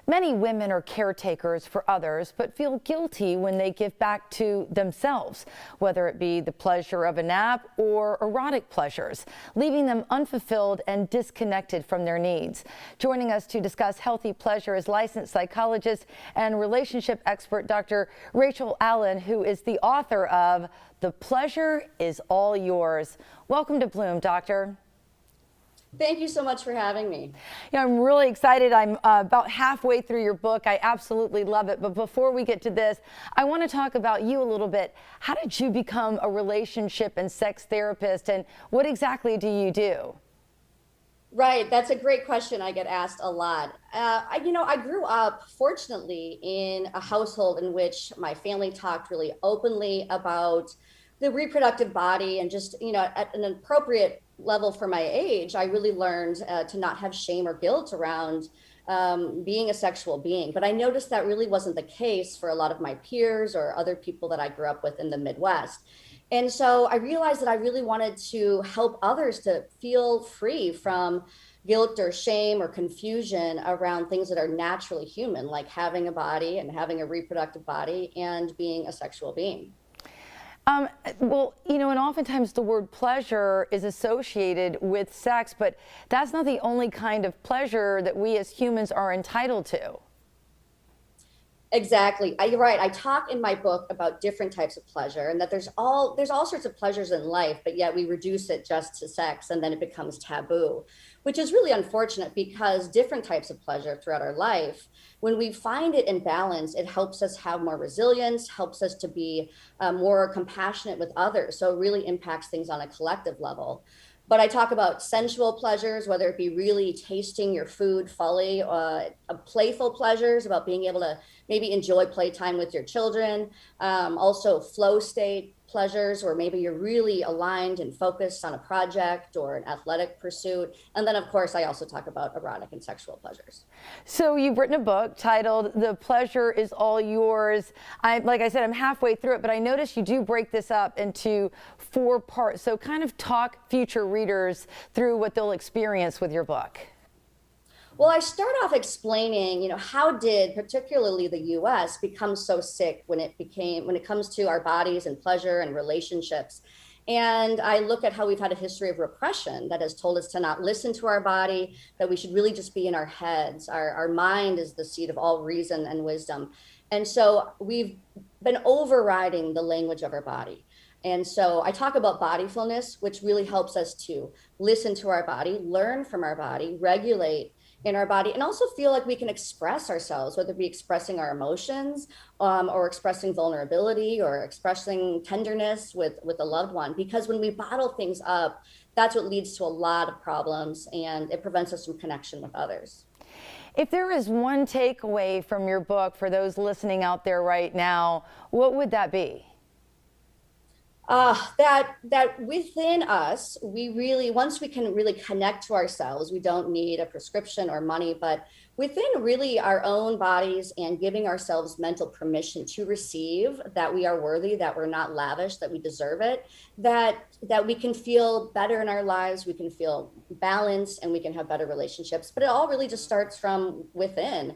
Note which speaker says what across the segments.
Speaker 1: Many women are caretakers for others, but feel guilty when they give back to themselves, whether it be the pleasure of a nap or erotic pleasures, leaving them unfulfilled and disconnected from their needs. Joining us to discuss healthy pleasure is licensed psychologist and relationship expert Dr. Rachel Allen, who is the author of The Pleasure is All Yours. Welcome to Bloom, Doctor.
Speaker 2: Thank you so much for having me.
Speaker 1: Yeah, I'm really excited. I'm about halfway through your book. I absolutely love it. But before we get to this, I want to talk about you a little bit. How did you become a relationship and sex therapist, and what exactly do you do?
Speaker 2: Right, that's a great question. I get asked a lot. I grew up, fortunately, in a household in which my family talked really openly about the reproductive body, and just, at an appropriate level for my age, I really learned to not have shame or guilt around being a sexual being. But I noticed that really wasn't the case for a lot of my peers or other people that I grew up with in the Midwest. And so I realized that I really wanted to help others to feel free from guilt or shame or confusion around things that are naturally human, like having a body and having a reproductive body and being a sexual being.
Speaker 1: Well, and oftentimes the word pleasure is associated with sex, but that's not the only kind of pleasure that we as humans are entitled to.
Speaker 2: Exactly. You're right. I talk in my book about different types of pleasure, and that there's all sorts of pleasures in life, but yet we reduce it just to sex, and then it becomes taboo, which is really unfortunate, because different types of pleasure throughout our life, when we find it in balance, it helps us have more resilience, helps us to be more compassionate with others. So it really impacts things on a collective level. But I talk about sensual pleasures, whether it be really tasting your food fully, playful pleasures, about being able to maybe enjoy playtime with your children. Also flow state pleasures, or maybe you're really aligned and focused on a project or an athletic pursuit. And then, of course, I also talk about erotic and sexual pleasures.
Speaker 1: So you've written a book titled The Pleasure is All Yours. Like I said, I'm halfway through it, but I noticed you do break this up into 4 parts. So kind of talk future readers through what they'll experience with your book.
Speaker 2: Well, I start off explaining, how did particularly the U.S. become so sick when it comes to our bodies and pleasure and relationships. And I look at how we've had a history of repression that has told us to not listen to our body, that we should really just be in our heads. Our mind is the seat of all reason and wisdom. And so we've been overriding the language of our body. And so I talk about bodyfulness, which really helps us to listen to our body, learn from our body, regulate in our body, and also feel like we can express ourselves, whether it be expressing our emotions, or expressing vulnerability, or expressing tenderness with a loved one. Because when we bottle things up, that's what leads to a lot of problems, and it prevents us from connection with others.
Speaker 1: If there is one takeaway from your book for those listening out there right now, what would that be?
Speaker 2: That within us, once we can really connect to ourselves, we don't need a prescription or money, but within really our own bodies, and giving ourselves mental permission to receive that we are worthy, that we're not lavish, that we deserve it, that we can feel better in our lives, we can feel balanced, and we can have better relationships. But it all really just starts from within.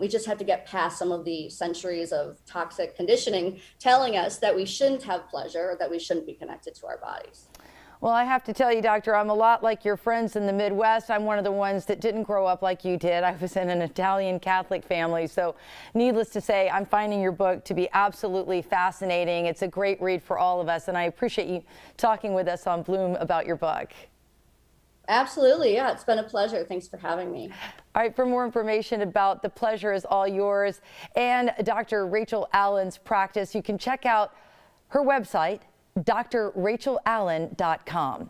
Speaker 2: We just have to get past some of the centuries of toxic conditioning telling us that we shouldn't have pleasure, or that we shouldn't be connected to our bodies.
Speaker 1: Well, I have to tell you, Doctor, I'm a lot like your friends in the Midwest. I'm one of the ones that didn't grow up like you did. I was in an Italian Catholic family. So needless to say, I'm finding your book to be absolutely fascinating. It's a great read for all of us. And I appreciate you talking with us on Bloom about your book.
Speaker 2: Absolutely. Yeah, it's been a pleasure. Thanks for having me.
Speaker 1: All right, for more information about The Pleasure is All Yours and Dr. Rachel Allen's practice, you can check out her website, drrachelallen.com.